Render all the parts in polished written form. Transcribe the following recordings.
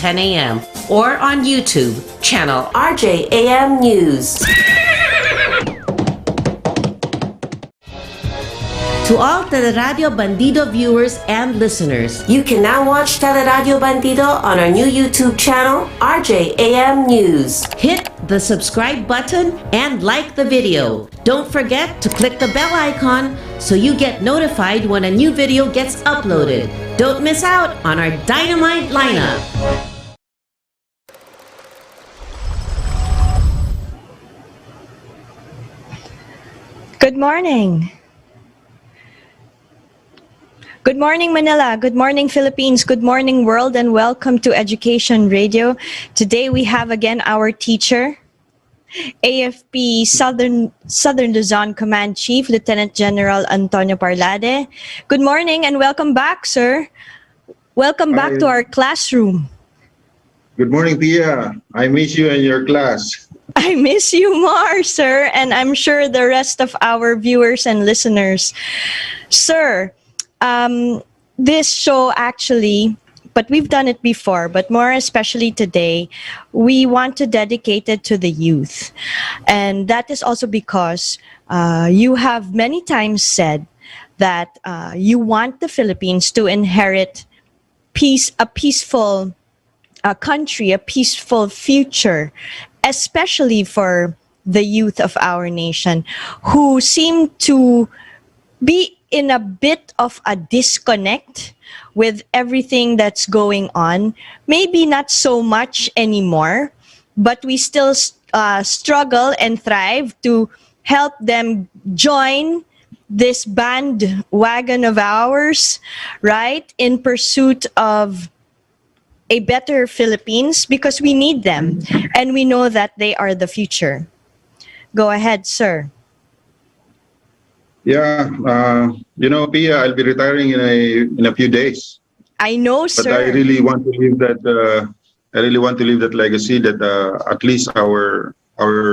10 a.m. or on YouTube, channel RJAM News. To all Teleradio Bandido viewers and listeners, you can now watch Teleradio Bandido on our new YouTube channel, RJAM News. Hit the subscribe button and like the video. Don't forget to click the bell icon so you get notified when a new video gets uploaded. Don't miss out on our dynamite lineup. Good morning. Good morning, Manila. Good morning, Philippines. Good morning, world, and welcome to Education Radio. Today we have again our teacher, AFP Southern Luzon Command Chief, Lieutenant General Antonio Parlade. Good morning and welcome back, sir. Welcome back to our classroom. Good morning, Pia. I miss you and your class. I miss you more, sir, and I'm sure the rest of our viewers and listeners. Sir, this show actually, but we've done it before, but more especially today, we want to dedicate it to the youth. And that is also because you have many times said that you want the Philippines to inherit a peaceful country, a peaceful future, especially for the youth of our nation who seem to be in a bit of a disconnect with everything that's going on. Maybe not so much anymore, but we still struggle and thrive to help them join this bandwagon of ours, right? In pursuit of a better Philippines, because we need them and we know that they are the future. Go ahead, sir. Yeah, Pia, I'll be retiring in a few days. I know, sir. But I really want to leave that. I really want to leave that legacy that at least our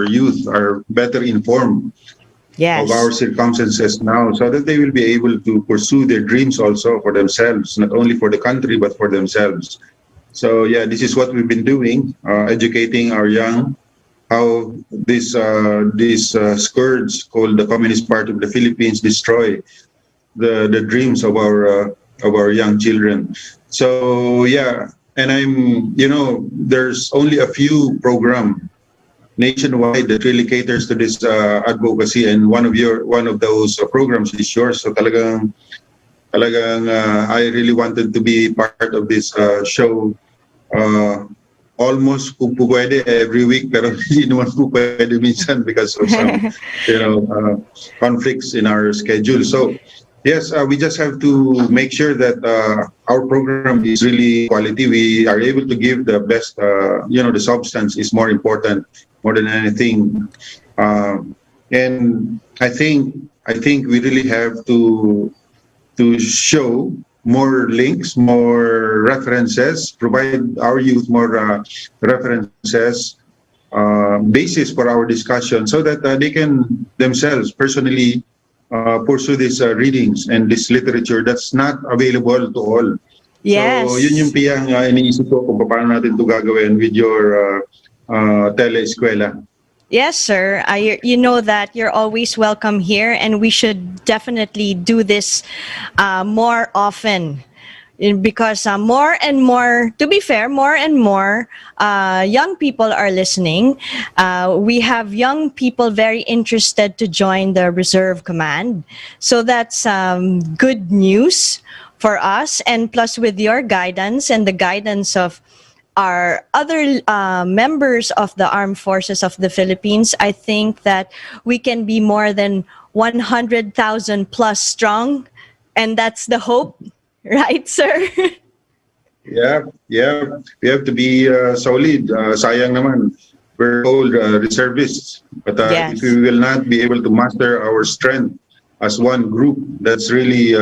youth are better informed of our circumstances now, so that they will be able to pursue their dreams also for themselves, not only for the country but for themselves. So yeah, this is what we've been doing, educating our young. How this scourge called the Communist Party of the Philippines destroy the dreams of our young children. So yeah, and there's only a few programs nationwide that really caters to this advocacy, and one of those programs is yours. So talagang I really wanted to be part of this show. Almost kung po pwede every week, pero hindi naman po pwede minsan because of some conflicts in our schedule. So yes, we just have to make sure that our program is really quality. We are able to give the best. The substance is more important more than anything. And I think we really have to show more links, more references, provide our youth more references, basis for our discussion, so that they can themselves personally pursue these readings and this literature that's not available to all. Yes. So yun yung piyang iniisip ko kung paano natin ito gagawin with your tele-eskwela. Yes, sir. You know that you're always welcome here, and we should definitely do this more often, because more and more, to be fair, more and more young people are listening. We have young people very interested to join the Reserve Command. So that's good news for us. And plus with your guidance and the guidance of our other members of the Armed Forces of the Philippines, I think that we can be more than 100,000 plus strong, and that's the hope, right, sir? Yeah. We have to be solid. Sayang naman, we're old reservists, but Yes. if we will not be able to master our strength as one group, that's really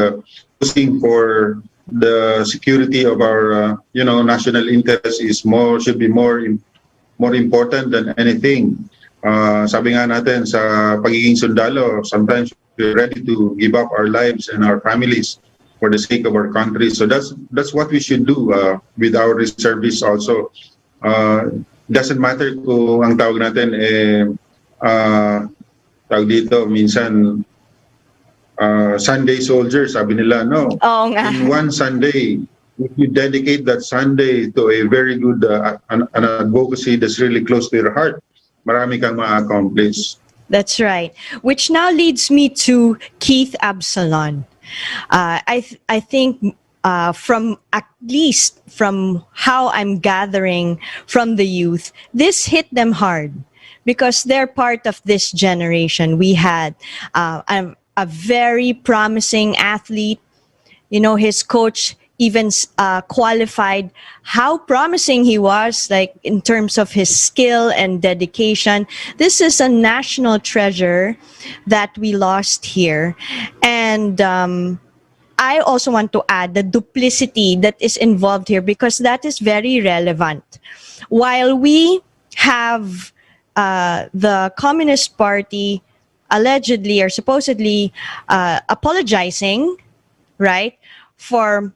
pushing for the security of our national interest should be more important than anything. Sabi nga natin sa pagiging sundalo, sometimes we're ready to give up our lives and our families for the sake of our country. So that's what we should do with our reservists also. Doesn't matter kung ang tawag natin tawag dito minsan Sunday soldiers, sabi nila, no. In one Sunday, if you dedicate that Sunday to a very good an advocacy that's really close to your heart, marami kang ma-accomplish. That's right. Which now leads me to Keith Absalon. I think from at least from how I'm gathering from the youth, this hit them hard because they're part of this generation. We had a very promising athlete. You know, his coach even qualified how promising he was, like in terms of his skill and dedication. This is a national treasure that we lost here. And I also want to add the duplicity that is involved here because that is very relevant. While we have the Communist Party allegedly or supposedly apologizing, right, for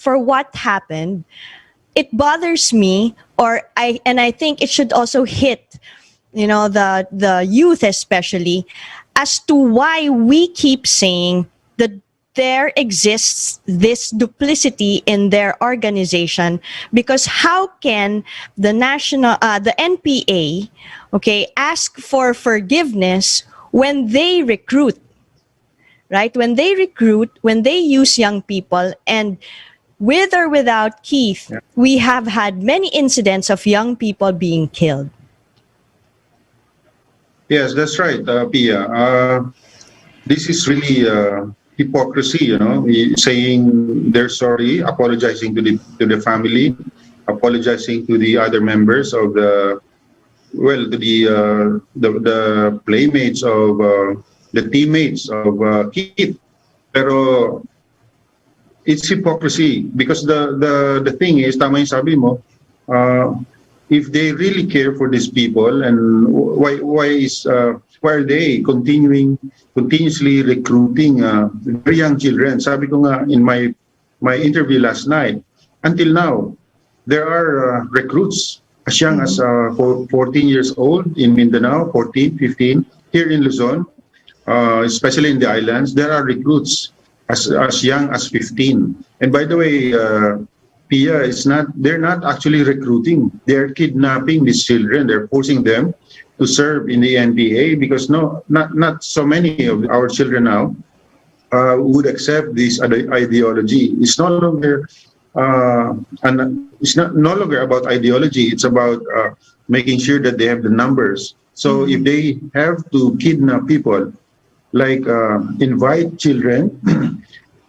what happened, it bothers me, and I think it should also hit, you know, the youth especially, as to why we keep saying that there exists this duplicity in their organization. Because how can the NPA, okay, ask for forgiveness when they recruit, right? When they recruit, when they use young people, and with or without Keith, we have had many incidents of young people being killed. Yes, that's right, Pia. This is really hypocrisy, you know, saying they're sorry, apologizing to the family, apologizing to the other members of the playmates of the teammates of Keith. Pero it's hypocrisy because the thing is, tama yung sabi mo, if they really care for these people, and why are they continuously recruiting very young children? Sabi ko nga in my interview last night, until now there are recruits as young as 14 years old in Mindanao, 14, 15 here in Luzon, especially in the islands. There are recruits as young as 15. And by the way, Pia, they're not actually recruiting. They're kidnapping these children. They're forcing them to serve in the NPA because not so many of our children now would accept this ideology. It's no longer no longer about ideology. It's about making sure that they have the numbers. So if they have to kidnap people, like invite children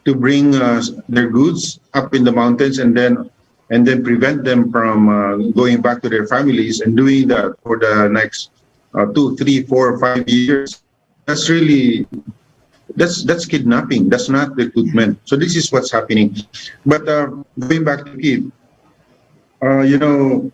to bring their goods up in the mountains and then prevent them from going back to their families and doing that for the next 2, 3, 4, 5 years, that's kidnapping. That's not recruitment. So this is what's happening. But going back to Keith, you know,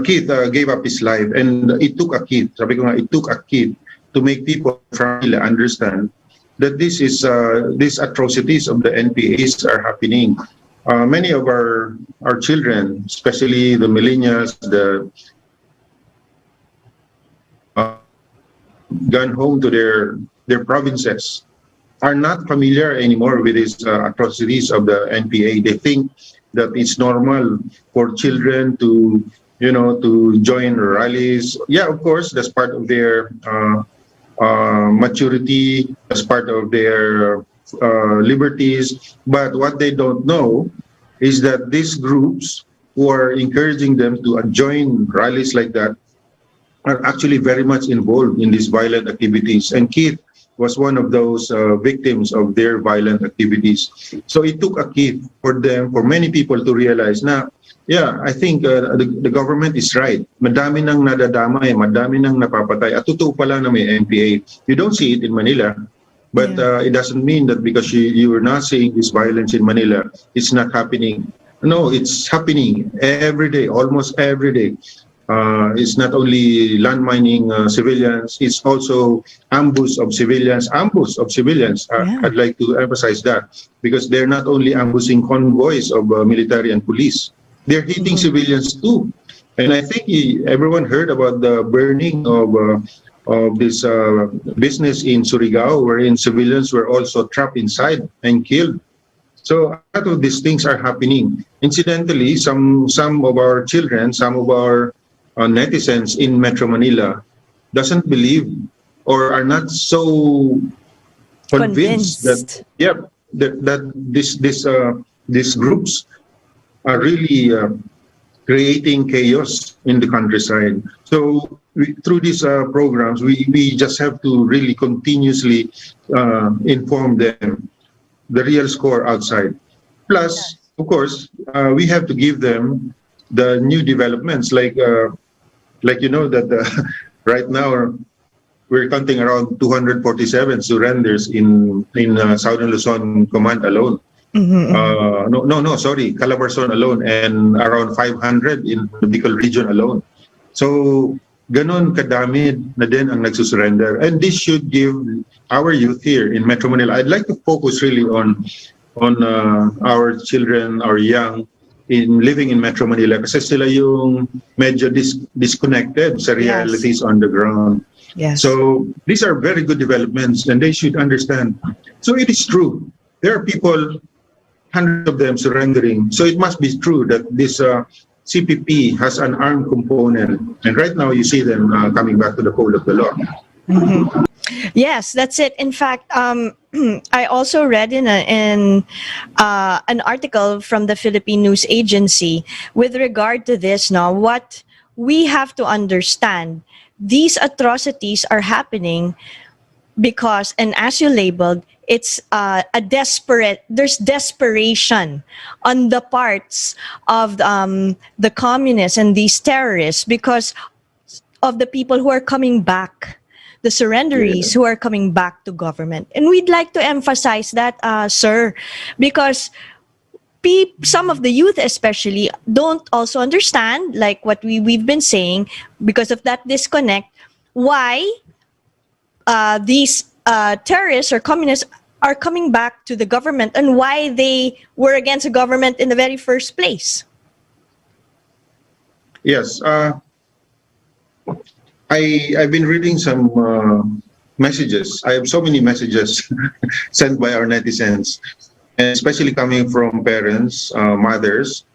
Keith gave up his life, and it took a Keith. Sabi ko nga, it took a Keith to make people understand that this is these atrocities of the NPAs are happening. Many of our children, especially the millennials, gone home to their provinces, are not familiar anymore with these atrocities of the NPA. They think that it's normal for children to join rallies. Yeah, of course, that's part of their maturity, as part of their liberties. But what they don't know is that these groups who are encouraging them to join rallies like that are actually very much involved in these violent activities. And Keith was one of those victims of their violent activities. So it took a Keith for many people to realize na, yeah, I think the government is right. Madami nang nadadamay, madami nang napapatay. At totoo pala na may NPA. You don't see it in Manila, but it doesn't mean that because you are not seeing this violence in Manila, it's not happening. No, it's happening every day, almost every day. It's not only land mining civilians, it's also ambush of civilians. I'd like to emphasize that, because they're not only ambushing convoys of military and police, they're hitting civilians too. And I think everyone heard about the burning of this business in Surigao, wherein civilians were also trapped inside and killed. So a lot of these things are happening. Incidentally, some of our children, some of our netizens in Metro Manila doesn't believe or are not so convinced that these groups are really creating chaos in the countryside. So through these programs, we just have to really continuously inform them the real score outside. Plus, of course, we have to give them the new developments, like that right now we're counting around 247 surrenders in Southern Luzon Command alone. Calabarzon alone, and around 500 in the Bicol region alone. So ganon kadami na din ang nagsusurrender, and this should give our youth here in Metro Manila. I'd like to focus really on our children, our young in living in Metro Manila, kasi sila yung medyo disconnected sa realities on the ground. So these are very good developments, and they should understand. So it is true, there are people, hundreds of them surrendering. So it must be true that this CPP has an armed component, and right now you see them coming back to the fold of the law. Yes, that's it. In fact, I also read in an article from the Philippine News Agency with regard to this. Now, what we have to understand, these atrocities are happening because, and as you labeled, it's there's desperation on the parts of the communists and these terrorists because of the people who are coming back, the surrenderies who are coming back to government. And we'd like to emphasize that, sir, because some of the youth especially don't also understand, like what we've been saying, because of that disconnect, why these terrorists or communists are coming back to the government and why they were against the government in the very first place. Yes. I've been reading some messages. I have so many messages sent by our netizens, and especially coming from parents, mothers,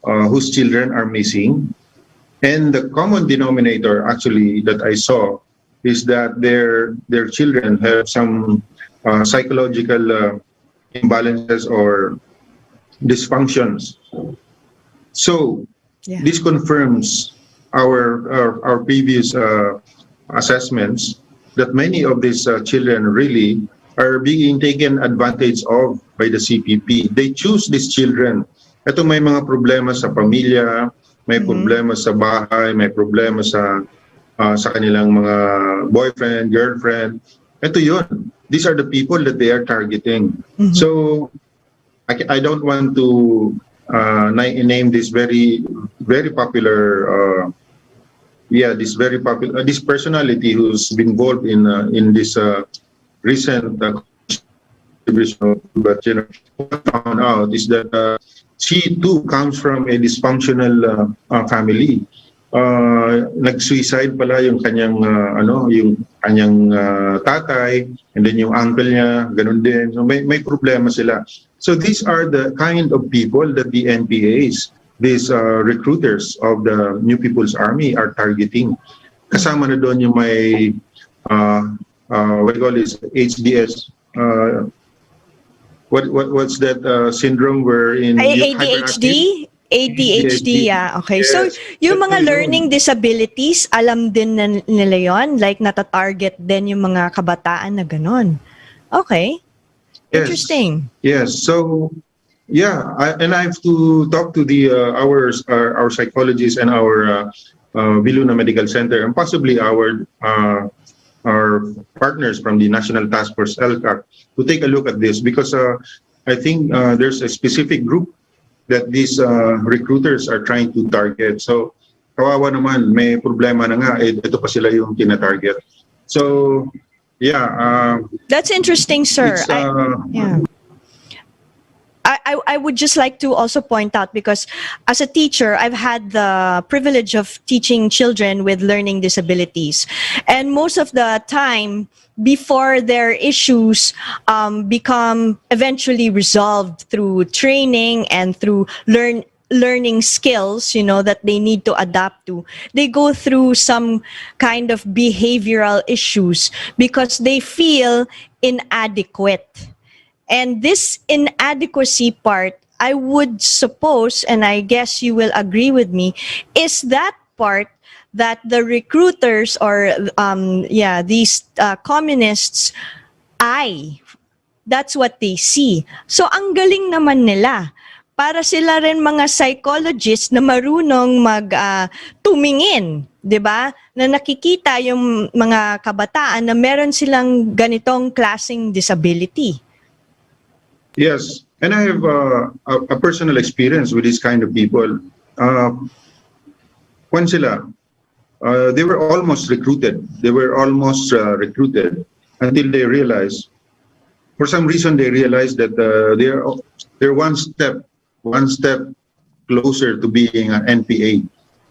whose children are missing. And the common denominator actually that I saw is that their children have some psychological imbalances or dysfunctions. So this confirms our previous assessments that many of these children really are being taken advantage of by the CPP. They choose these children. Ito, may mga problema sa pamilya, may problema sa bahay, may problema sa kanilang mga boyfriend, girlfriend. Ito yun. These are the people that they are targeting. So I don't want to name this very popular this personality who's been involved in this recent but what I found out is that she too comes from a dysfunctional family. Nag-suicide pala yung kanyang tatay, and then yung uncle niya ganun din. So may problema sila. So these are the kind of people that the NPAs, these recruiters of the New People's Army, are targeting. Kasama na doon yung may what do you call this, HDS, what's that syndrome where in ADHD? ADHD, yeah. Okay. Yes. So, yung mga learning disabilities, alam din nila yon, like nata-target din yung mga kabataan na ganon. Okay. Yes. Interesting. Yes. So, yeah, and I have to talk to our psychologists and our Viluna Medical Center, and possibly our partners from the National Task Force LCAC to take a look at this, because I think there's a specific group that these recruiters are trying to target. So kawawa naman, may problema na nga, ito pa sila yung tina-target. So, yeah. That's interesting, sir. I would just like to also point out, because as a teacher, I've had the privilege of teaching children with learning disabilities. And most of the time, before their issues become eventually resolved through training and through learning skills, that they need to adapt to, they go through some kind of behavioral issues because they feel inadequate. And this inadequacy part, I would suppose, and I guess you will agree with me, is that part that the recruiters or these communists, that's what they see. So ang galing naman nila. Para sila rin mga psychologists na marunong tumingin, 'di ba? Na nakikita yung mga kabataan na meron silang ganitong klaseng disability. Yes, and I have a personal experience with this kind of people. When sila, they were almost recruited. They were almost recruited until they realized, for some reason, they realized that they're one step closer to being an NPA.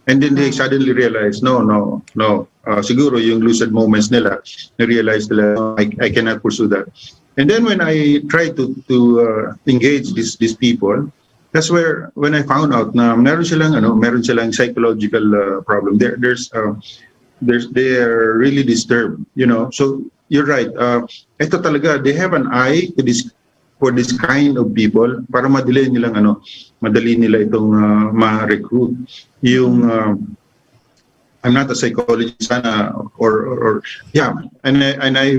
And then they suddenly realized, no. Siguro yung lucid moments nila, they realized nila, I cannot pursue that. And then when I tried to engage these people, that's when I found out na meron silang psychological problem. They are really disturbed, So you're right. Ito talaga, they have an eye for this kind of people para madali nila itong ma-recruit. I'm not a psychologist, and I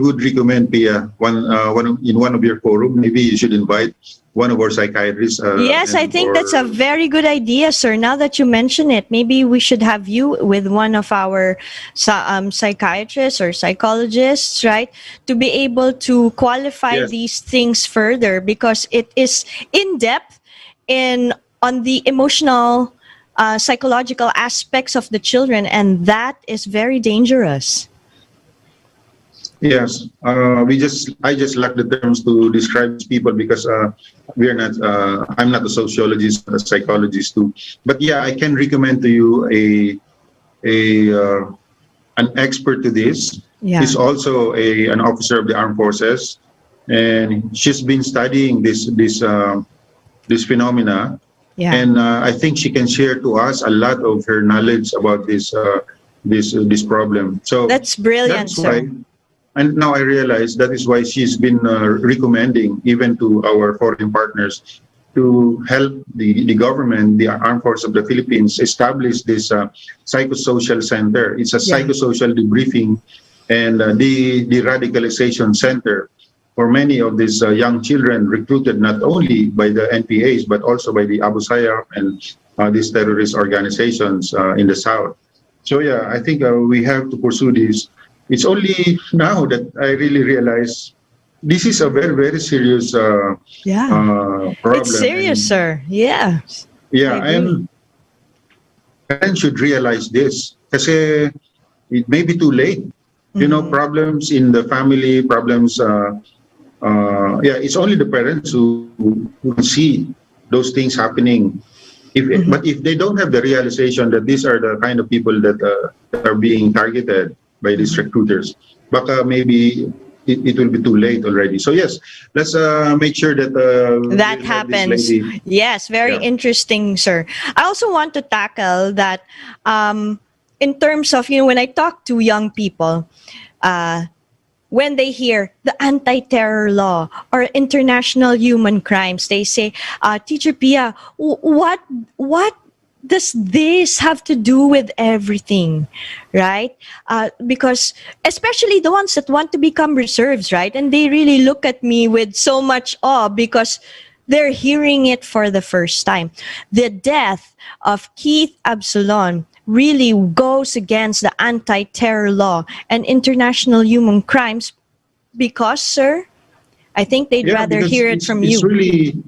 would recommend Pia, in one of your forum, maybe you should invite one of our psychiatrists. Yes, I think that's a very good idea, sir. Now that you mention it, maybe we should have you with one of our psychiatrists or psychologists, right? To be able to qualify these things further, because it is in depth on the emotional, psychological aspects of the children, and that is very dangerous. Yes, I just lack the terms to describe these people because I'm not a sociologist, a psychologist too. But yeah, I can recommend to you an expert to this. Yeah. He's also an officer of the armed forces, and she's been studying this phenomena. Yeah. And I think she can share to us a lot of her knowledge about this problem. So that's brilliant, sir. And now I realize that is why she's been recommending even to our foreign partners to help the government, the Armed Forces of the Philippines, establish this psychosocial center. It's a psychosocial debriefing and de-radicalization center for many of these young children recruited not only by the NPAs but also by the Abu Sayyaf and these terrorist organizations in the south. So yeah, I think we have to pursue this. It's only now that I really realize this is a very, very serious problem. It's serious, sir. Yeah. Yeah, and parents should realize this. Kasi it may be too late. Problems in the family, problems. It's only the parents who see those things happening. But if they don't have the realization that these are the kind of people that are being targeted by these recruiters, baka maybe it will be too late already. So yes, let's make sure that that happens. Yes, very interesting, sir. I also want to tackle that in terms of, when I talk to young people, when they hear the anti-terror law or international human crimes, they say, Teacher Pia, what does this have to do with everything, right? Because especially the ones that want to become reserves, right? And they really look at me with so much awe because they're hearing it for the first time. The death of Keith Absalon really goes against the anti-terror law and international human crimes because, sir, I think they'd rather hear it from you. Really,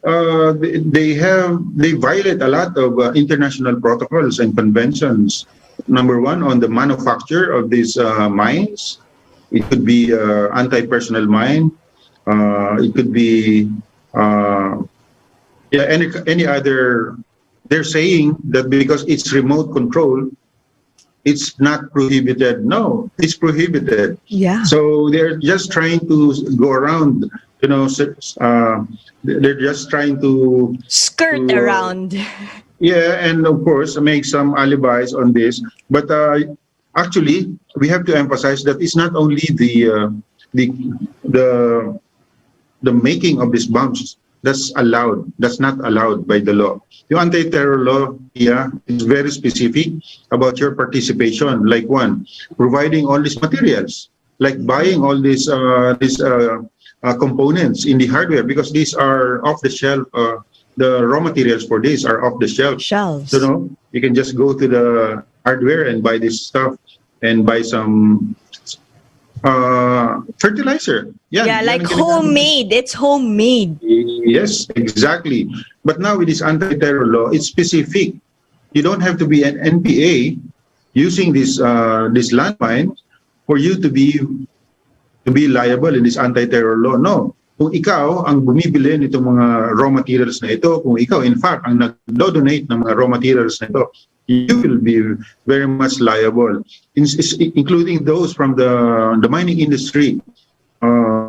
they violate a lot of international protocols and conventions. Number one, on the manufacture of these mines. It could be anti-personnel mine. It could be any other. They're saying that because it's remote control, it's not prohibited. No, it's prohibited. Yeah. So they're just trying to go around. They're just trying to skirt around. Yeah, and of course make some alibis on this. But actually, we have to emphasize that it's not only the making of these bombs that's allowed. That's not allowed by the law. The anti-terror law, is very specific about your participation. Like one, providing all these materials, like buying all these components in the hardware, because these are off the shelf. The raw materials for this are off the shelf. Shelves. So you can just go to the hardware and buy this stuff and buy some fertilizer. Yeah, like homemade. It's homemade. Yes, exactly. But now with this anti-terror law, it's specific. You don't have to be an NPA using this landmine for you to be liable in this anti-terror law. No. Kung ikaw ang bumibili nitong mga raw materials na ito, kung ikaw in fact ang nag-donate ng mga raw materials na ito, you will be very much liable, including those from the mining industry.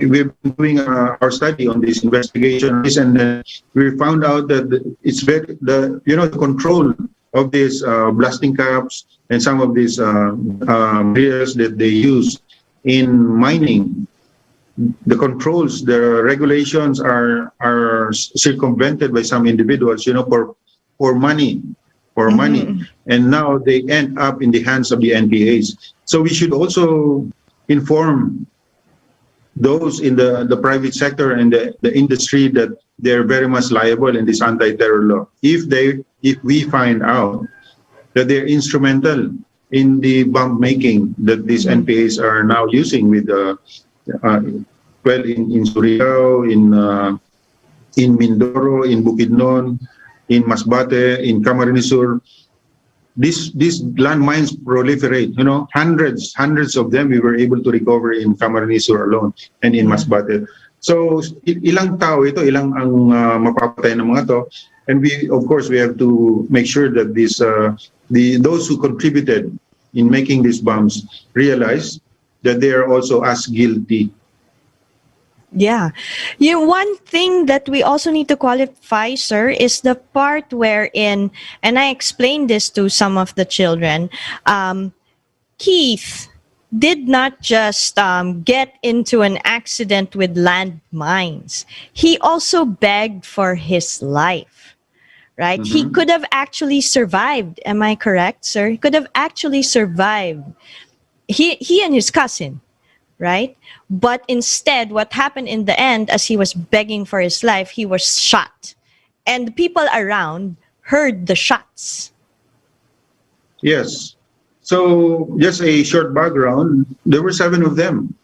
We've been doing our study on this investigation, and we found out that it's the control of these blasting caps and some of these materials that they use in mining. The controls, the regulations are circumvented by some individuals, for money. And now they end up in the hands of the NPAs. So we should also inform those in the private sector and the industry that they're very much liable in this anti-terror law. If we find out that they're instrumental in the bomb making that these NPAs are now using with in Surigao, in Mindoro, in Bukidnon, in Masbate, in Camarines Sur, these landmines proliferate. Hundreds of them we were able to recover in Camarines Sur alone and in Masbate. So ilang tao ito, ilang ang mapapatay ng mga to, and we have to make sure that those who contributed in making these bombs realize that they are also as guilty. Yeah. One thing that we also need to qualify, sir, is the part wherein, and I explained this to some of the children, Keith did not just get into an accident with landmines. He also begged for his life, right? Mm-hmm. He could have actually survived. Am I correct, sir? He could have actually survived. He and his cousin, right? But instead, what happened in the end, as he was begging for his life, he was shot. And the people around heard the shots. Yes. So just a short background, there were 7 of them.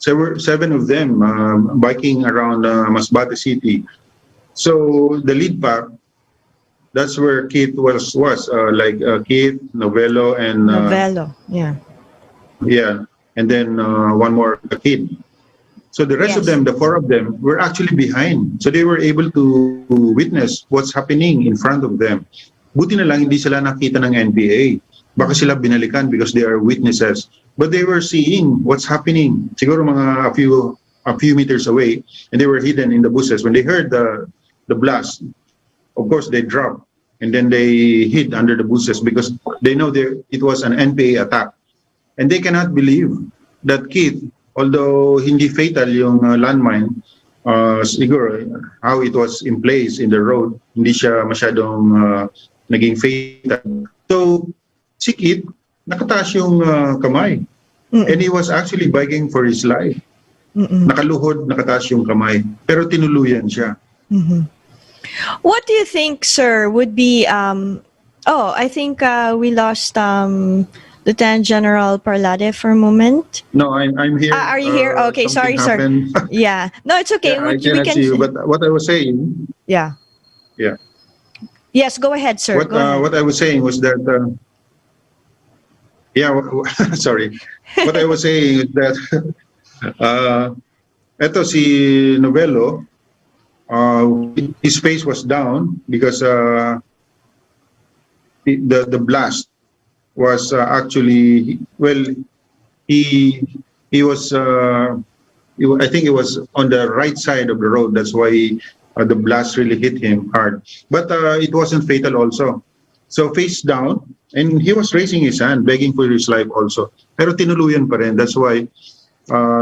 There were 7 of them biking around Masbate City. So the lead pack, that's where Keith was Keith, Novello, and... Novello, yeah. Yeah. And then one more kid. So the rest of them, the 4 of them, were actually behind. So they were able to witness what's happening in front of them. Buti na lang hindi sila nakita ng NPA. Baka sila binalikan because they are witnesses. But they were seeing what's happening. Siguro mga a few meters away, and they were hidden in the bushes. When they heard the blast, of course they dropped, and then they hid under the bushes because they know it was an NPA attack. And they cannot believe that Keith, although hindi fatal yung landmine, siguro how it was in place in the road, hindi siya masyadong naging fatal. So si Keith, nakataas yung kamay. And he was actually begging for his life. Nakaluhod, nakataas yung kamay. Pero tinuluyan siya. What do you think, sir, would be... I think we lost... Lieutenant General Parlade for a moment. No, I'm here. Are you here? Okay, sorry, sir. Yeah. No, it's okay. Yeah, I cannot see you, but what I was saying Yeah. Yeah. Yes, go ahead, sir. What Go ahead. what I was saying was that sorry. What I was saying is that eto si Novello, his face was down because the blast was actually, well, he he was I think it was on the right side of the road. That's why the blast really hit him hard. But it wasn't fatal also. So face down, and he was raising his hand, begging for his life also. Pero tinuluyan pa rin. That's why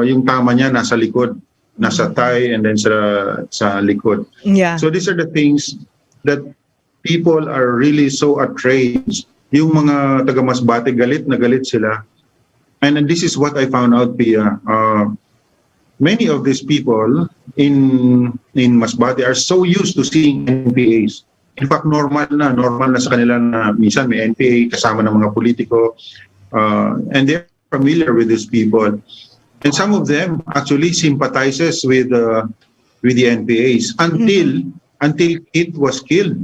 yung tama niya nasa likod, nasa thigh, and then sa likod. Yeah. So these are the things that people are really so outraged. Yung mga taga Masbate, galit na galit sila. And this is what I found out, Pia. Many of these people in Masbate are so used to seeing NPAs. In fact, normal na sa kanila na minsan may NPA kasama ng mga politiko, and they're familiar with these people. And some of them actually sympathizes with the NPAs until it was killed.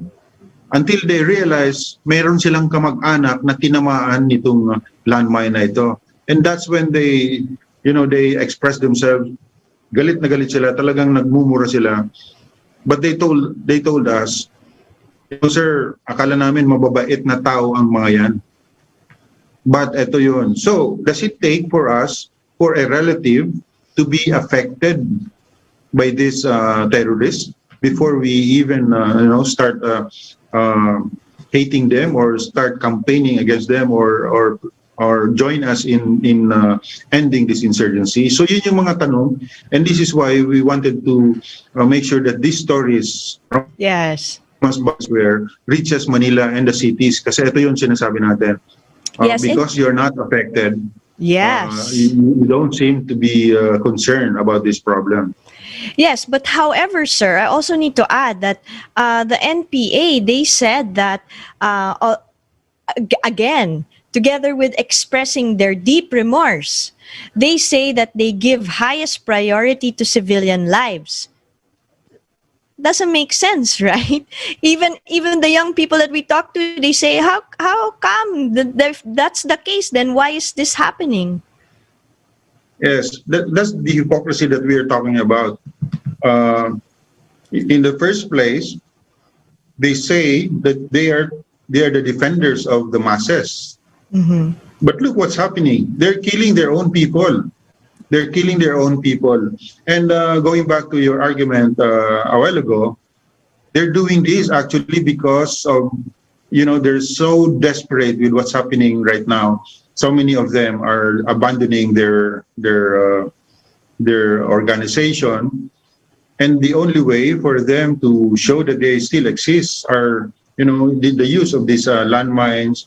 Until they realize mayroon silang kamag-anak na tinamaan nitong landmine na ito. And that's when they express themselves. Galit na galit sila, talagang nagmumura sila. But they told us, sir, akala namin mababait na tao ang mga yan. But eto yun. So, does it take for us, for a relative to be affected by this terrorist before we even start hating them or start campaigning against them or join us in ending this insurgency? So yun yung mga tanong, and this is why we wanted to make sure that these stories Yes. where reaches Manila and the cities, kasi ito yung sinasabi natin. Yes, because you're not affected, Yes. You don't seem to be concerned about this problem. Yes, but however, sir, I also need to add that the NPA, they said that, again, together with expressing their deep remorse, they say that they give highest priority to civilian lives. Doesn't make sense, right? Even the young people that we talk to, they say, how come that's the case? Then why is this happening? Yes, that's the hypocrisy that we are talking about. In the first place, they say that they are the defenders of the masses. Mm-hmm. But look what's happening. They're killing their own people. They're killing their own people. And going back to your argument a while ago, they're doing this actually because of, they're so desperate with what's happening right now. So many of them are abandoning their organization, and the only way for them to show that they still exist are, the use of these landmines,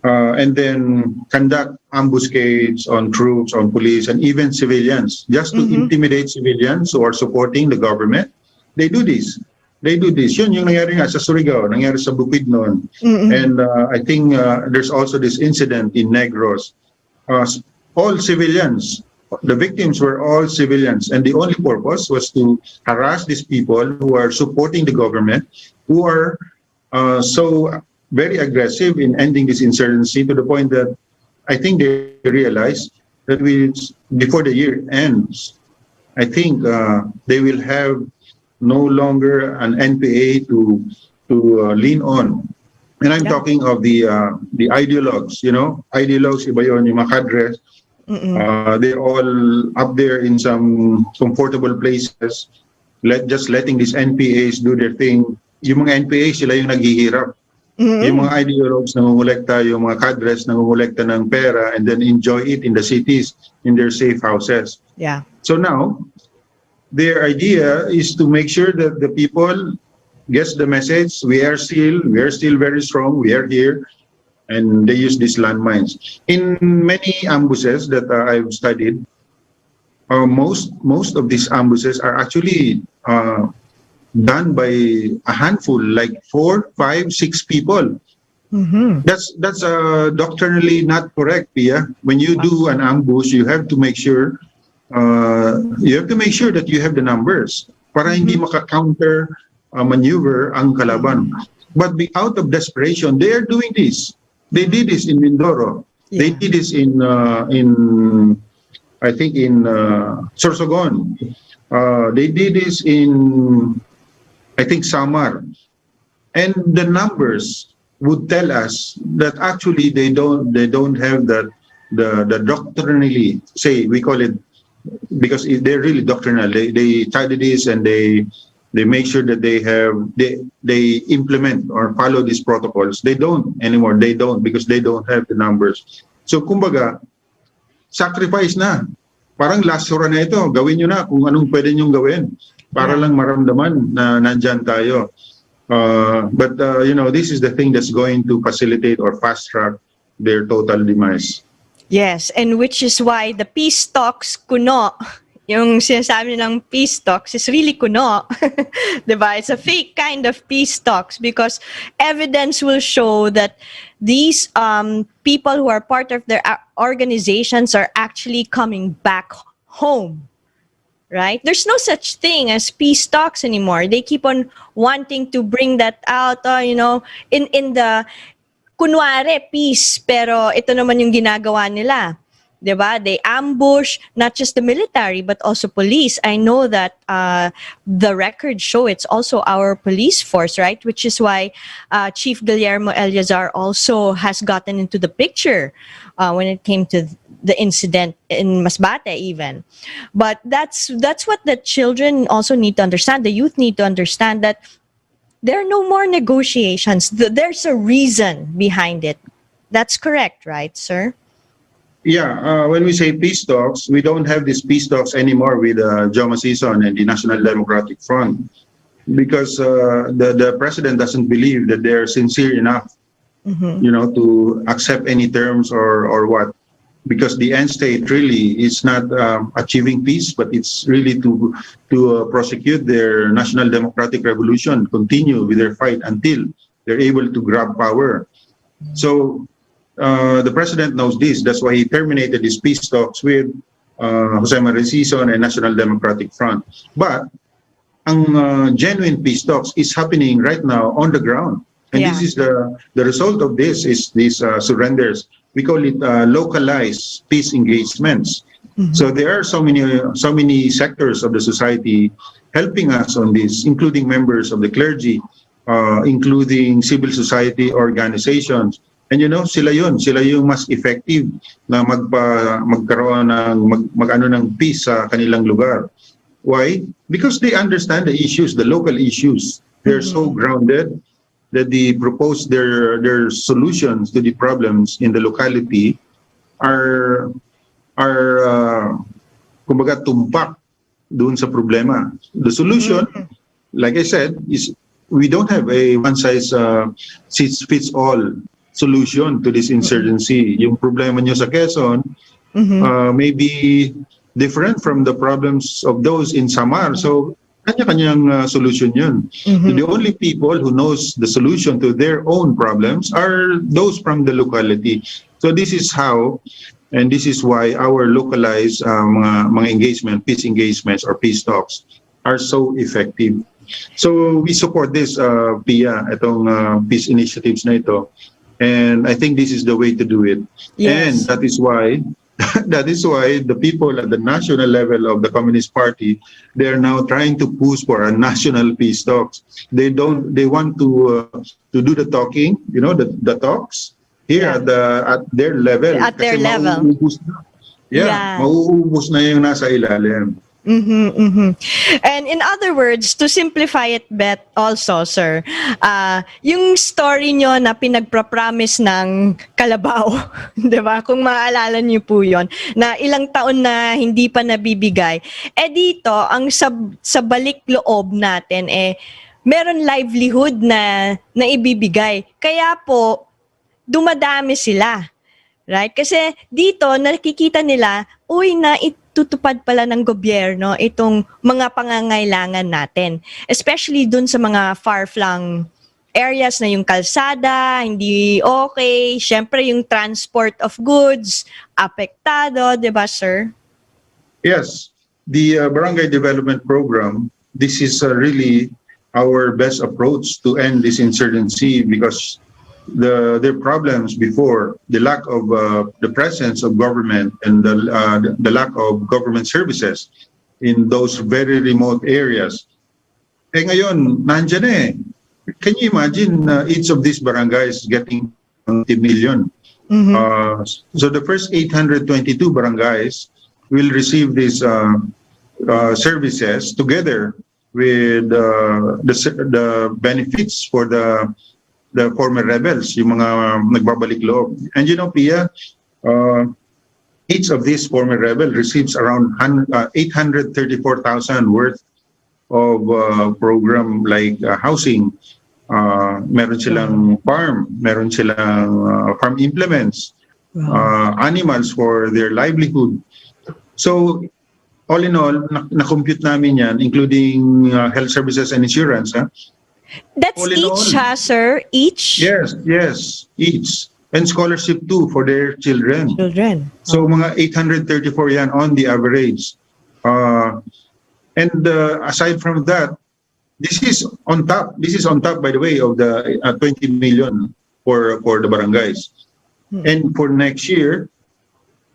and then conduct ambuscades on troops, on police, and even civilians, just to intimidate civilians who are supporting the government. They do this. Yun yung nangyari nga sa Surigao, nangyari sa Bukidnon. And I think there's also this incident in Negros. All civilians, the victims were all civilians, and the only purpose was to harass these people who are supporting the government, who are so very aggressive in ending this insurgency, to the point that I think they realize that before the year ends, I think they will have no longer an NPA to lean on. And I'm talking of the ideologues, ideologues, iba yun, yung mga cadres. They're all up there in some comfortable places, just letting these NPAs do their thing. Yung mga NPAs, sila yung naghihirap. Yung mga ideologues nangungulekta, yung mga cadres nangungulekta ng pera, and then enjoy it in the cities, in their safe houses. Yeah. So now, their idea is to make sure that the people gets the message. We are still very strong. We are here, and they use these landmines. In many ambushes that I've studied, most of these ambushes are actually done by a handful, like 4, 5, 6 people. That's doctrinally not correct, Pia. When you do an ambush, you have to make sure that you have the numbers para hindi maka-counter maneuver ang kalaban. But out of desperation, they are doing this. They did this in Mindoro. They did this in I think in Sorsogon. They did this in, I think, Samar. And the numbers would tell us that actually they don't have the doctrinally, say, we call it, because they're really doctrinal. They study this and they make sure that they implement or follow these protocols. They don't anymore. They don't, because they don't have the numbers. So kumbaga, sacrifice na. Parang last hurrah na ito. Gawin nyo na kung anong pwede nyong gawin para lang maramdaman na nandyan tayo. But this is the thing that's going to facilitate or fast track their total demise. Yes, and which is why the peace talks, kuno, yung sinasabi ng peace talks is really kuno. Diba? It's a fake kind of peace talks because evidence will show that these people who are part of their organizations are actually coming back home. Right? There's no such thing as peace talks anymore. They keep on wanting to bring that out, in the kunwari peace, pero ito naman yung ginagawa nila. Diba? They ambush not just the military but also police. I know that the records show it's also our police force, right? Which is why Chief Guillermo Eleazar also has gotten into the picture when it came to the incident in Masbate even. But that's what the children also need to understand. The youth need to understand that there are no more negotiations. There's a reason behind it. That's correct, right, sir? Yeah, when we say peace talks, we don't have these peace talks anymore with Joma Sison and the National Democratic Front, because the president doesn't believe that they're sincere enough, to accept any terms or what. Because the end state really is not achieving peace, but it's really to prosecute their National Democratic Revolution, continue with their fight until they're able to grab power. So the president knows this. That's why he terminated his peace talks with Jose Maria Sison and National Democratic Front. But ang genuine peace talks is happening right now on the ground. And this is the result of this is these surrenders. We call it localized peace engagements. So there are so many sectors of the society helping us on this, including members of the clergy, including civil society organizations. And sila yung mas effective na magkaroon ng peace sa kanilang lugar. Why? Because they understand the issues, the local issues. They're so grounded that they propose their solutions to the problems in the locality are kumbaga tumpak doon sa problema. The solution, like I said, is we don't have a one size fits all solution to this insurgency. Yung problema nyo sa Quezon may be different from the problems of those in Samar. So kanya-kanyang solution yun. The only people who knows the solution to their own problems are those from the locality. So this is how, and this is why our localized mga engagement, peace engagements or peace talks are so effective. So we support this, Pia, itong peace initiatives na ito. And I think this is the way to do it. Yes. And that is why the people at the national level of the Communist Party, they are now trying to push for a national peace talks. They want to do the talking, the talks here at their level. At their level. Mauubos na yung nasa ilalim. And in other words, to simplify it also, sir, yung story nyo na pinagpropromise ng kalabaw, di ba? Kung maaalala nyo po yon, na ilang taon na hindi pa nabibigay. Dito, ang sa balik loob natin, meron livelihood na ibibigay. Kaya po, dumadami sila. Right? Kasi dito, nakikita nila, tutupad pala ng gobyerno itong mga pangangailangan natin. Especially dun sa mga far-flung areas na yung kalsada, hindi okay. Siyempre, yung transport of goods, apektado, di ba, sir? Yes. The Barangay Development Program, this is really our best approach to end this insurgency, because their problems before, the lack of the presence of government and the lack of government services in those very remote areas. Eh ngayon, nandyan eh. Can you imagine each of these barangays getting 20 million? So the first 822 barangays will receive these services together with the benefits for the former rebels, yung mga nagbabalik loob. And you know, Pia, each of these former rebels receives around 834,000 worth of program like housing. Meron silang farm, meron silang farm implements, animals for their livelihood. So, all in all, na-compute namin yan, including health services and insurance. That's all each, sir? Each? Yes, each. And scholarship too for their children. So, mga 834 yan on the average. And aside from that, this is on top. This is on top, by the way, of the 20 million for the barangays. And for next year,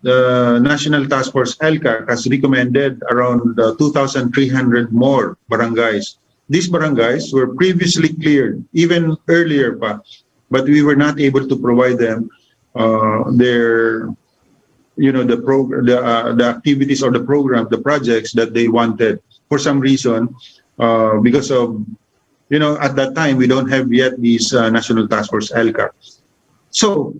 the National Task Force ELCA has recommended around 2,300 more barangays. These barangays were previously cleared even earlier pa, but we were not able to provide them their, the activities or the program, the projects that they wanted for some reason, because of, at that time we don't have yet this National Task Force ELCA. So,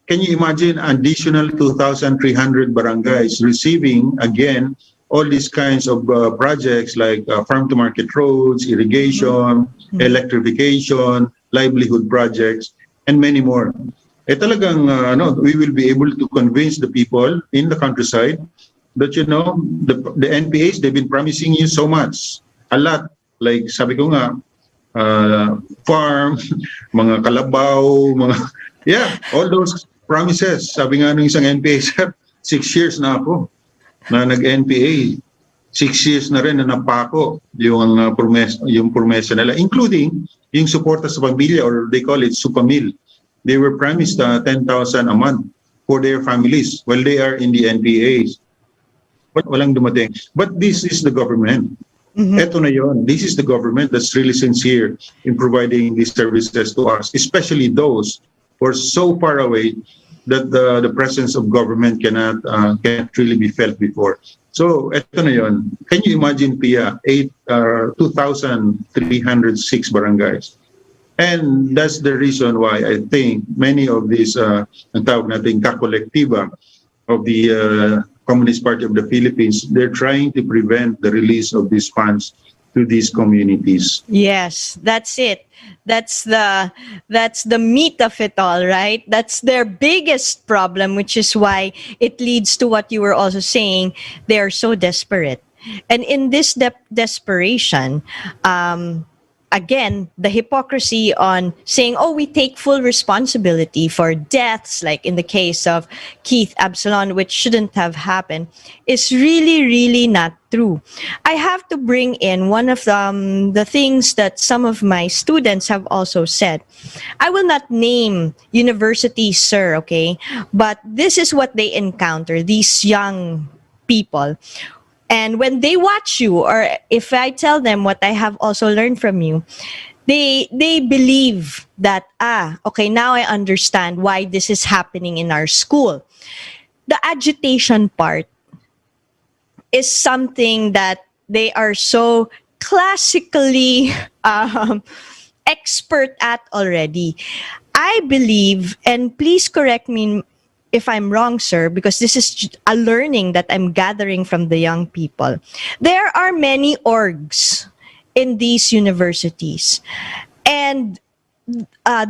can you imagine additional 2,300 barangays receiving, again, all these kinds of projects like farm-to-market roads, irrigation, electrification, livelihood projects, and many more. Eh talagang, we will be able to convince the people in the countryside that, the NPAs, they've been promising you so much. A lot. Like, sabi ko nga, farm, mga kalabaw, all those promises. Sabi nga nung isang NPA, sir, 6 years na ako na nag-NPA. 6 years na rin na napako yung promesa nila, including yung suporta sa pamilya, or they call it supamil. They were promised 10,000 a month for their families while they are in the NPAs. But walang dumating. But this is the government. Eto na yon. This is the government that's really sincere in providing these services to us, especially those who are so far away that the presence of government can't really be felt before. So, eto na yon. Can you imagine, Pia, 2,306 barangays? And that's the reason why I think many of these, ang tawag nating kakolektiba of the Communist Party of the Philippines, they're trying to prevent the release of these funds to these communities. Yes, that's it. That's the meat of it all, right? That's their biggest problem, which is why it leads to what you were also saying. They are so desperate. And in this desperation, again, the hypocrisy on saying, oh, we take full responsibility for deaths, like in the case of Keith Absalon, which shouldn't have happened, is really, really not true. I have to bring in one of the things that some of my students have also said. I will not name universities, sir, okay? But this is what they encounter, these young people. And when they watch you, or if I tell them what I have also learned from you, they believe that, okay, now I understand why this is happening in our school. The agitation part is something that they are so classically expert at already. I believe, and please correct me if I'm wrong, sir, because this is a learning that I'm gathering from the young people. There are many orgs in these universities, and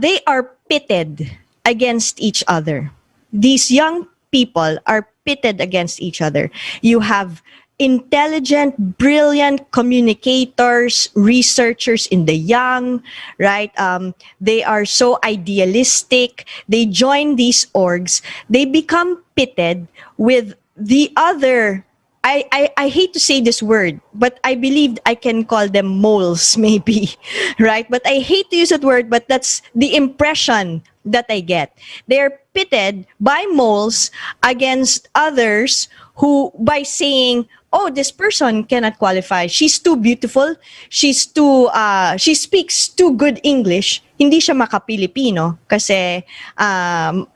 they are pitted against each other. These young people are pitted against each other. You have intelligent, brilliant communicators, researchers in the young, right? They are so idealistic. They join these orgs. They become pitted with the other I hate to say this word, but I believe I can call them moles, maybe, right? But I hate to use that word, but that's the impression that I get. They're pitted by moles against others who, by saying, oh, this person cannot qualify. She's too beautiful. She speaks too good English. Hindi siya maka-Pilipino kasi, her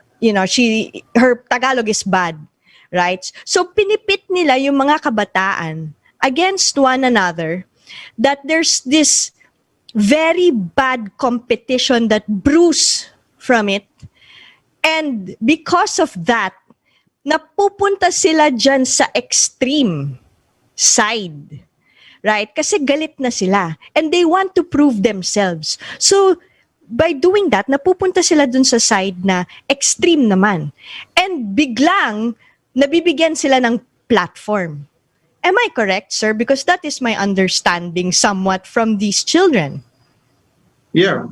Tagalog is bad. Right? So pinipit nila yung mga kabataan against one another, that there's this very bad competition that brews from it. And because of that, napupunta sila dyan sa extreme side. Right? Kasi galit na sila. And they want to prove themselves. So, by doing that, napupunta sila dun sa side na extreme naman. And biglang, nabibigyan sila ng platform. Am I correct, sir? Because that is my understanding somewhat from these children. Yeah.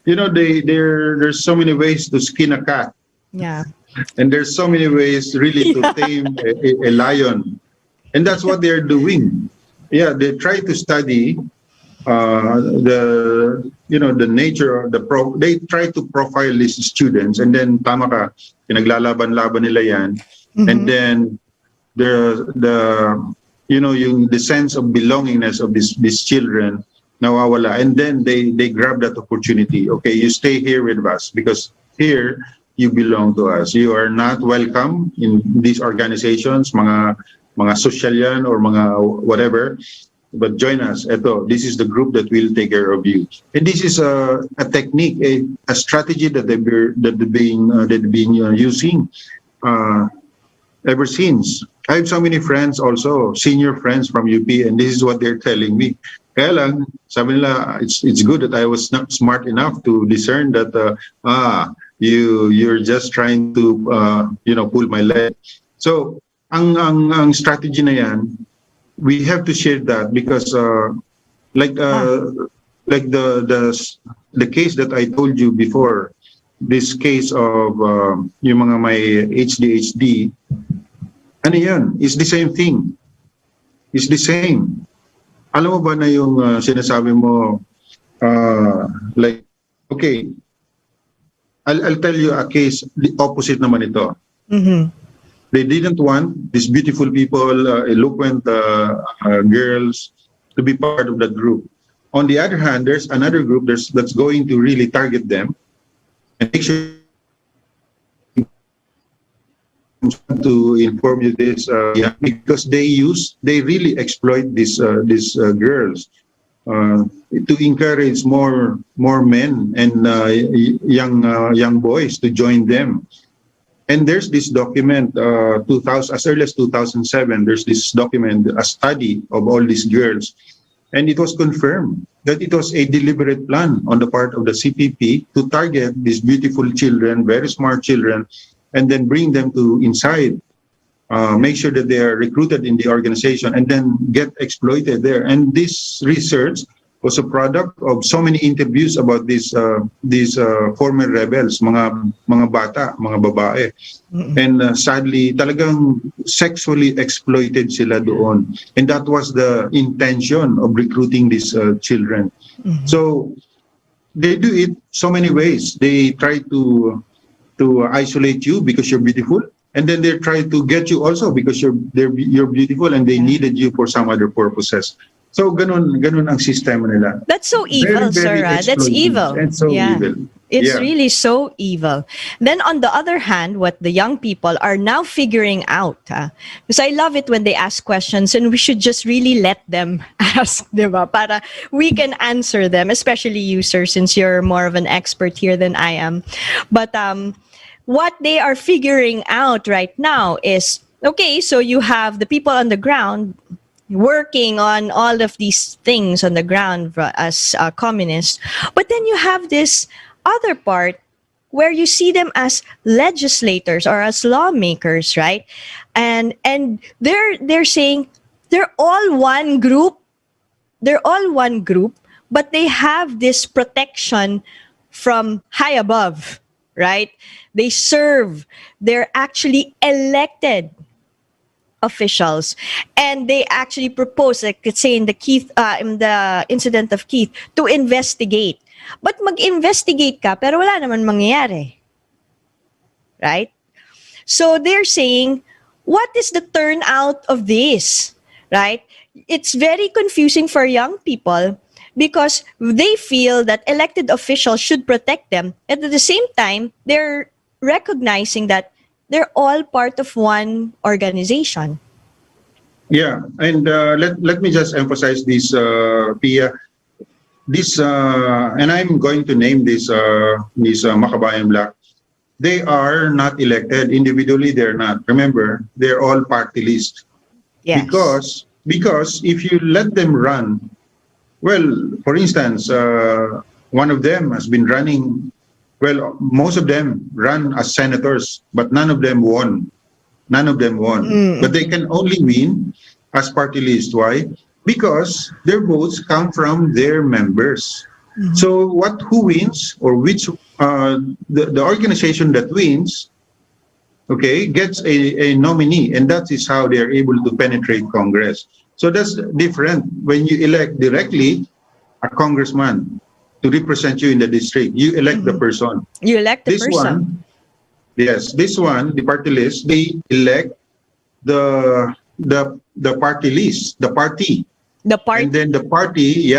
There's so many ways to skin a cat. Yeah. And there's so many ways really to tame a lion. And that's what they're doing. Yeah, they try to study the nature of they try to profile these students, and then tama ka, pinaglalaban-laban nila yan. Mm-hmm. And then the sense of belongingness of these children nawawala, and then they grab that opportunity. Okay, you stay here with us because here you belong to us. You are not welcome in these organizations, mga social yan or mga whatever. But join us. This is the group that will take care of you. And this is a technique, a strategy that they've been using ever since. I have so many friends also, senior friends from UP, and this is what they're telling me. Kaya lang, sabi nila, it's good that I was not smart enough to discern that you're just trying to pull my leg. So ang strategy na yan, we have to share that because like the case that I told you before, this case of yung mga may HDHD, ano yan? It's the same thing. It's the same. Alam mo ba na yung sinasabi mo, okay, I'll tell you a case, the opposite naman ito. Mm-hmm. They didn't want these beautiful people, eloquent girls to be part of that group. On the other hand, there's another group that's going to really target them and make sure to inform you this, because they really exploit these girls to encourage more men and young boys to join them. And there's this document, as early as 2007, there's this document, a study of all these girls. And it was confirmed that it was a deliberate plan on the part of the CPP to target these beautiful children, very smart children, and then bring them to inside, make sure that they are recruited in the organization and then get exploited there. And this research was a product of so many interviews about these former rebels, mga bata, mga babae. Mm-hmm. And sadly, talagang sexually exploited sila doon. And that was the intention of recruiting these children. Mm-hmm. So they do it so many ways. They try to isolate you because you're beautiful. And then they try to get you also because you're beautiful and they needed you for some other purposes. So ganun ang sistema nila. That's so evil, very sir. That's evil. It's so evil. It's really so evil. Then on the other hand, what the young people are now figuring out, because I love it when they ask questions and we should just really let them ask, diba? Para we can answer them, especially you, sir, since you're more of an expert here than I am. But what they are figuring out right now is, okay, so you have the people on the ground working on all of these things on the ground as communists. But then you have this other part where you see them as legislators or as lawmakers, right? And they're saying they're all one group. They're all one group, but they have this protection from high above, right? They serve. They're actually elected officials, and they actually proposed, like let's say in the incident of Keith, to investigate. But mag-investigate ka, pero wala naman mangyayari. Right? So they're saying, what is the turnout of this? Right? It's very confusing for young people because they feel that elected officials should protect them. And at the same time, they're recognizing that they're all part of one organization. Yeah, and let me just emphasize this, Pia. This and I'm going to name this Makabayan Black. They are not elected individually. They're not. Remember, they're all party list. Yes. Because if you let them run, well, for instance, one of them has been running. Well, most of them run as senators, but none of them won. But they can only win as party list. Why? Because their votes come from their members. So who wins, or which the organization that wins, okay, gets a nominee, and that is how they are able to penetrate Congress. So that's different when you elect directly a congressman to represent you in the district. You elect the person. You elect the This person. This one, the party list, they elect the party list, the party. And then the party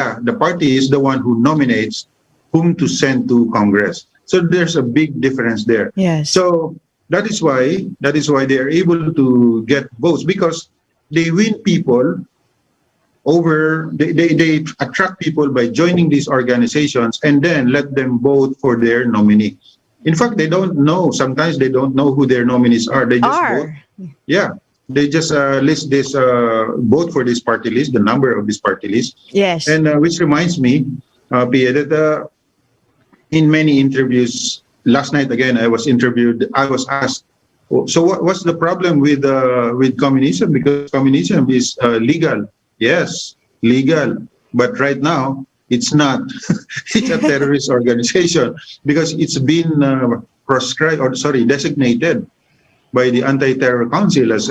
is the one who nominates whom to send to Congress. So there's a big difference there. Yes. So that is why they are able to get votes, because they win people over, they attract people by joining these organizations and then let them vote for their nominee. In fact, sometimes they don't know who their nominees are. They just vote. Yeah. They just list this, vote for this party list, the number of this party list. Yes. And which reminds me, Pia, that in many interviews, last night again, I was asked, so what's the problem with communism? Because communism is legal. Yes, legal. But right now, it's not. It's a terrorist organization because it's been designated by the Antiterror Council as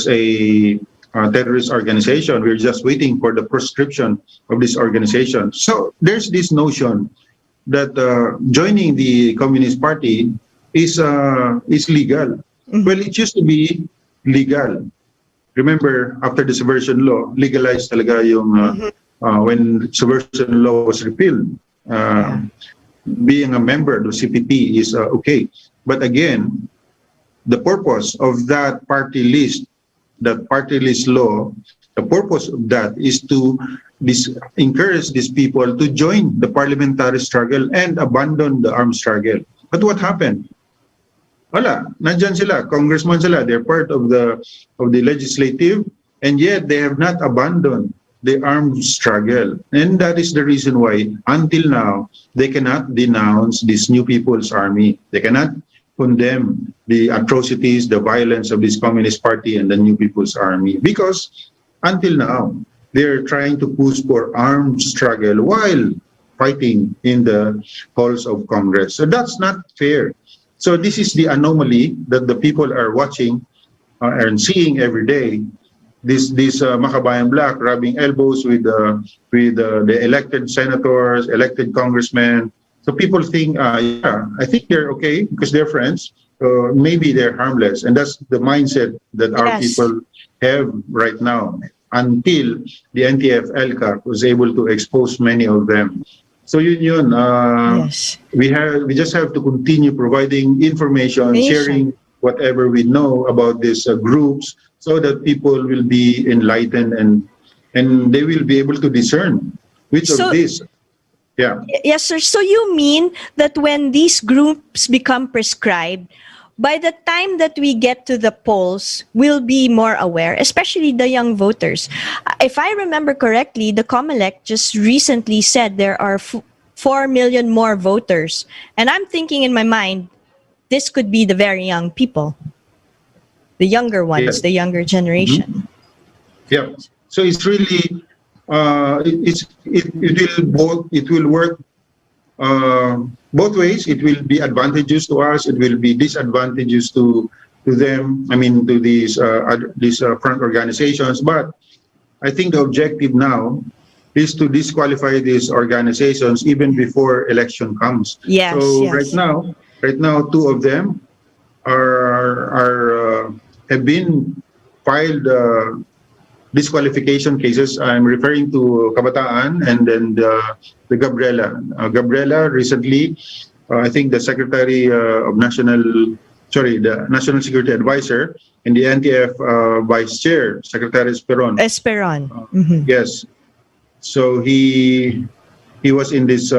a terrorist organization. We're just waiting for the prescription of this organization. So there's this notion that joining the Communist Party is legal. Well, it used to be legal. Remember, after the subversion law, legalized talaga yung when subversion law was repealed. Being a member of the CPP is okay. But again, the purpose of that party list law, the purpose of that is to encourage these people to join the parliamentary struggle and abandon the armed struggle. But what happened? Wala, nandyan sila, congressman sila, they're part of the legislative, and yet they have not abandoned the armed struggle. And that is the reason why, until now, they cannot denounce this New People's Army. They cannot condemn the atrocities, the violence of this Communist Party and the New People's Army, because until now, they're trying to push for armed struggle while fighting in the halls of Congress. So that's not fair. So this is the anomaly that the people are watching and seeing every day. This Makabayan Black rubbing elbows with the elected senators, elected congressmen. So people think, I think they're okay because they're friends. Maybe they're harmless. And that's the mindset that our people have right now, until the NTF-ELCAC was able to expose many of them. So yun. We just have to continue providing information, sharing whatever we know about these groups, so that people will be enlightened and they will be able to discern which of these. Yeah. Yes, sir. So you mean that when these groups become prescribed, by the time that we get to the polls, we'll be more aware, especially the young voters. If I remember correctly, the COMELEC just recently said there are 4 million more voters. And I'm thinking in my mind, this could be the very young people, the younger ones, the younger generation. Yeah. So it's really, it will work both ways. It will be advantageous to us. It will be disadvantageous to to them. I mean, to these front organizations. But I think the objective now is to disqualify these organizations even before election comes. Yes, So yes. right now, two of them have been filed disqualification cases. I'm referring to Kabataan and then the Gabriela. Gabriela recently, I think the the National Security Advisor and the NTF Vice Chair, Secretary Esperon. Yes. So he was in this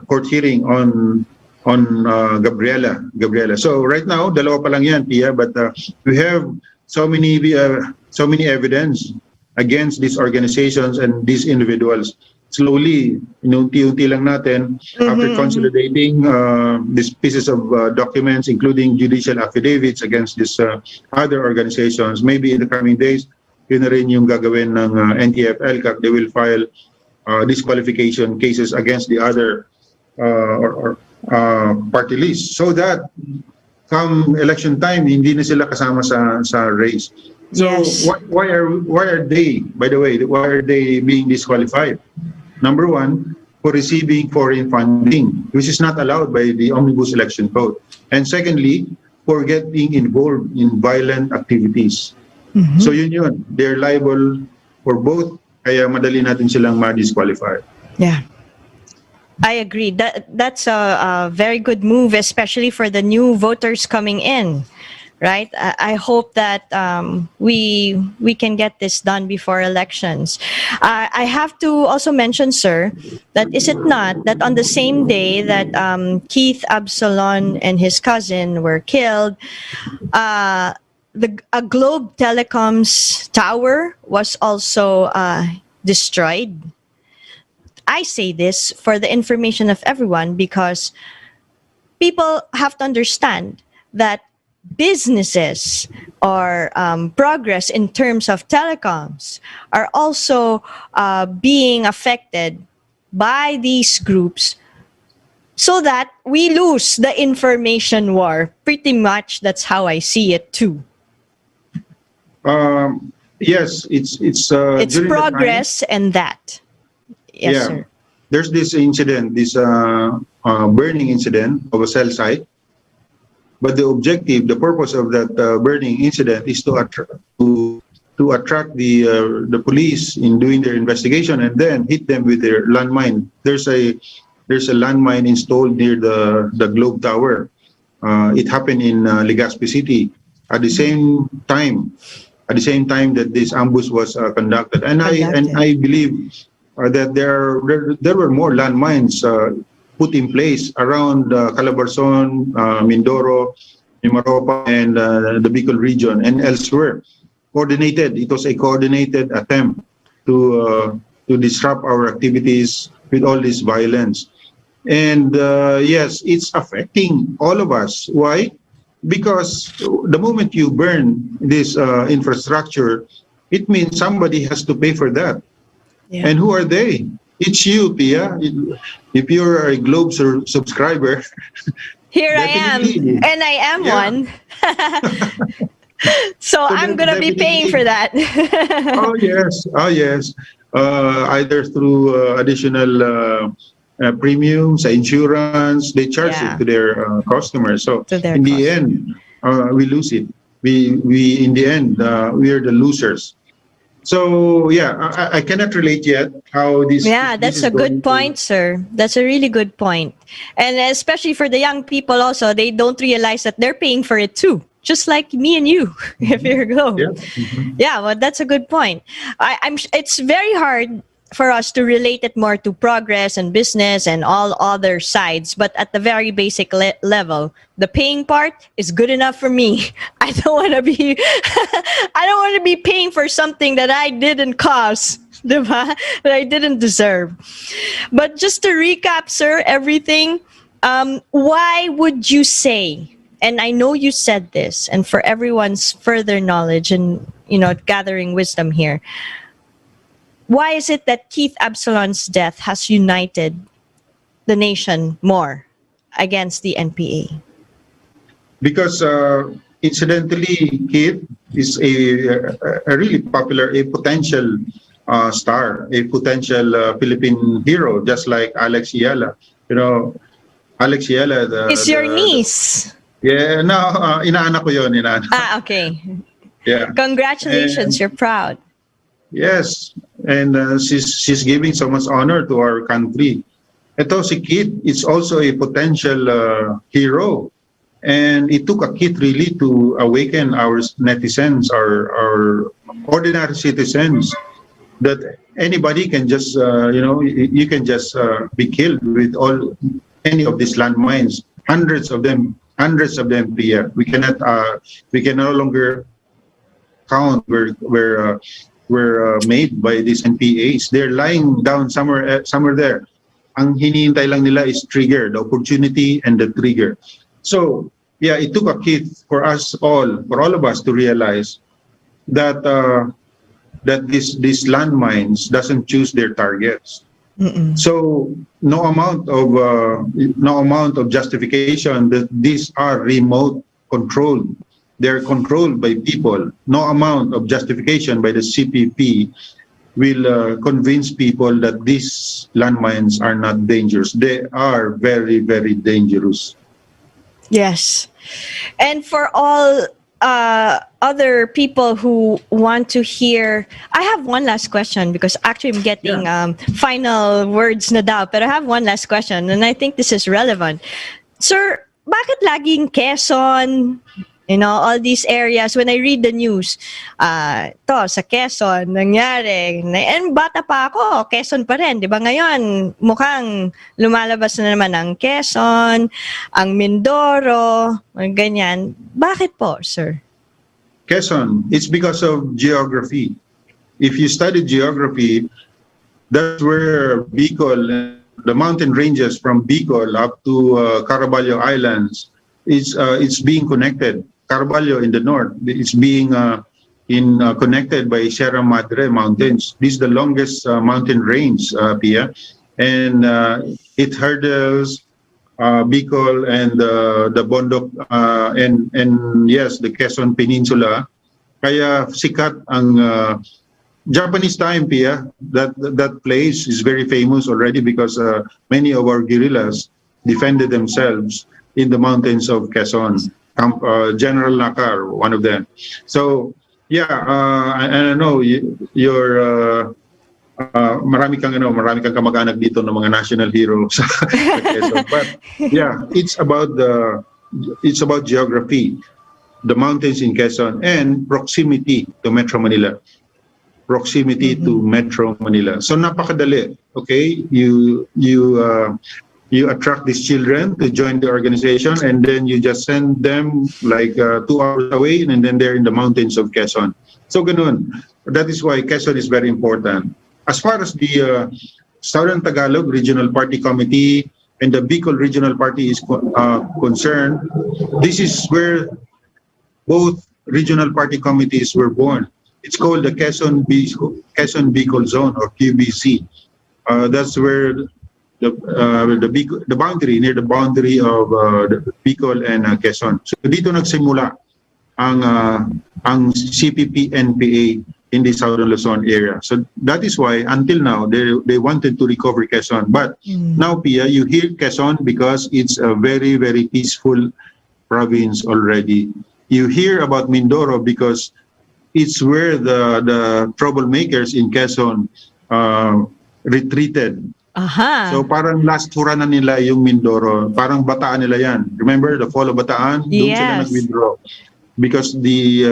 court hearing on Gabriela. So right now, dalawa pa lang yan, Pia, but we have so many evidence against these organizations and these individuals. Slowly, unti-unti lang natin, after consolidating these pieces of documents, including judicial affidavits against these other organizations, maybe in the coming days, yun na rin yung gagawin ng NTF LCAC. They will file disqualification cases against the other party list, so that come election time, hindi na sila kasama sa race. So yes. why are they, by the way, why are they being disqualified? Number one, for receiving foreign funding, which is not allowed by the Omnibus Election Code. And secondly, for getting involved in violent activities. So yun. They're liable for both, kaya madali natin silang ma-disqualify. Yeah. I agree. That's a very good move, especially for the new voters coming in, right? I hope that we can get this done before elections. I have to also mention, sir, that is it not that on the same day that Keith Absalon and his cousin were killed, a Globe Telecoms tower was also destroyed. I say this for the information of everyone because people have to understand that businesses or progress in terms of telecoms are also being affected by these groups, so that we lose the information war. Pretty much that's how I see it too. Yes, it's progress and that. Yes, sir. There's this incident, this burning incident of a cell site. But the purpose of that burning incident is to attract the police in doing their investigation and then hit them with their landmine. There's a landmine installed near the Globe Tower. It happened in Legazpi City at the same time that this ambush was conducted. And I believe that there were more landmines put in place around Calabarzon, Mindoro, Mimaropa, and the Bicol region and elsewhere. It was a coordinated attempt to disrupt our activities with all this violence. And yes, it's affecting all of us. Why? Because the moment you burn this infrastructure, it means somebody has to pay for that. Yeah. And who are they? It's you, Pia. If you're a Globe subscriber. Here I am, and I am one. So I'm going to be paying for that. Oh, yes. Either through additional premiums, insurance, they charge it to their customers. So in the end, we lose it. We in the end, we are the losers. So I cannot relate yet how this. Yeah, that's a good point, sir. That's a really good point. And especially for the young people also, they don't realize that they're paying for it too. Just like me and you, if you're Globe. Yeah, well, that's a good point. It's very hard for us to relate it more to progress and business and all other sides. But at the very basic level, the paying part is good enough for me. I don't want to be, paying for something that I didn't cause, diba? That I didn't deserve. But just to recap, sir, everything, why would you say, and I know you said this, and for everyone's further knowledge and, gathering wisdom here, why is it that Keith Absalon's death has united the nation more against the NPA? Because incidentally, Kit is a really popular, a potential star, a potential Philippine hero, just like Alex Yala. You know, Alex Yala. Is your niece? Yeah, no, inaanak ko yun, inaanak. Okay. Yeah. Congratulations, you're proud. Yes, and she's giving so much honor to our country. Ito si Kit, it's also a potential hero. And it took a kid really to awaken our netizens, our ordinary citizens, that anybody can just, you can just be killed with any of these landmines. Hundreds of them, Pia. We can no longer count were made by these NPAs. They're lying down somewhere there. Ang hinihintay lang nila is trigger, the opportunity and the trigger. So, yeah, it took a kid for all of us to realize that these landmines doesn't choose their targets. So no amount of justification that these are remote controlled. They're controlled by people. No amount of justification by the CPP will convince people that these landmines are not dangerous. They are very, very dangerous. Yes. And for all other people who want to hear, I have one last question because actually I'm getting final words na daw, pero I have one last question and I think this is relevant. Sir, bakit laging Quezon, all these areas, when I read the news, to sa Quezon, nangyari, and bata pa ako, Quezon pa rin, di ba ngayon, mukhang lumalabas na naman ang Quezon, ang Mindoro, ganyan. Bakit po, sir? Quezon, it's because of geography. If you study geography, that's where Bicol, the mountain ranges from Bicol up to Caraballo Islands, it's being connected. Caraballo in the north, it's being connected by Sierra Madre Mountains. This is the longest mountain range, Pia, and it hurdles Bicol and the Bondok and yes, the Quezon Peninsula. Kaya sikat ang Japanese time, Pia. That place is very famous already because many of our guerrillas defended themselves in the mountains of Quezon. General Nakar, one of them. So, yeah, I know you're marami kang kamag-anak dito ng mga national heroes. But yeah, it's about geography, the mountains in Quezon, and proximity to Metro Manila. To Metro Manila. So napakadali. Okay, you attract these children to join the organization, and then you just send them like 2 hours away, and then they're in the mountains of Quezon. So ganun. That is why Quezon is very important. As far as the Southern Tagalog Regional Party Committee and the Bicol Regional Party is concerned, this is where both regional party committees were born. It's called the Quezon Bicol Zone, or QBC. That's where the boundary, near the boundary of the Bicol and Quezon. So dito nagsimula ang CPP-NPA in the Southern Luzon area. So that is why until now they wanted to recover Quezon. But now, Pia, you hear Quezon because it's a very, very peaceful province already. You hear about Mindoro because it's where the troublemakers in Quezon retreated. So parang last hura na nila yung Mindoro. Parang Bataan nila yan. Remember the fall of Bataan? Doon sila nag-withdraw. Because they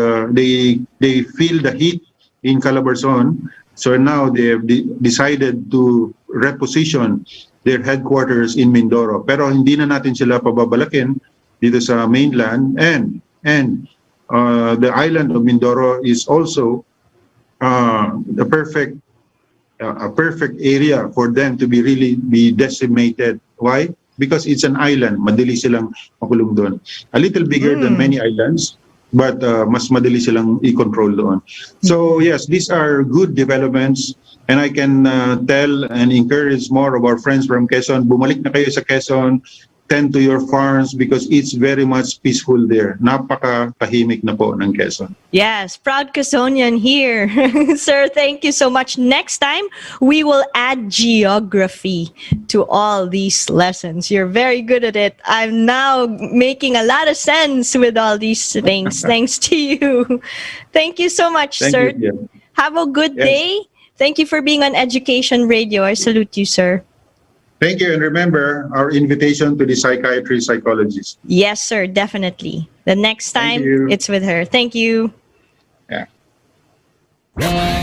feel the heat in Calabarzon. So now they have decided to reposition their headquarters in Mindoro. Pero hindi na natin sila pababalakin dito sa mainland. And the island of Mindoro is also a perfect area for them to be decimated. Why? Because it's an island. Madali silang makulong doon. A little bigger than many islands, but mas madali silang i-control doon. So yes, these are good developments, and I can tell and encourage more of our friends from Quezon. Bumalik na kayo sa Quezon. tend to your farms because it's very much peaceful there. Napaka-tahimik na po ng Quezon. Yes, proud Quezonian here. Sir, thank you so much. Next time, we will add geography to all these lessons. You're very good at it. I'm now making a lot of sense with all these things. Thanks to you. Thank you so much, sir. Thank you. Have a good day. Thank you for being on Education Radio. I salute you, sir. Thank you. And remember our invitation to the psychiatry psychologist. Yes, sir. Definitely. The next time, you. it's with her. Thank you. Yeah.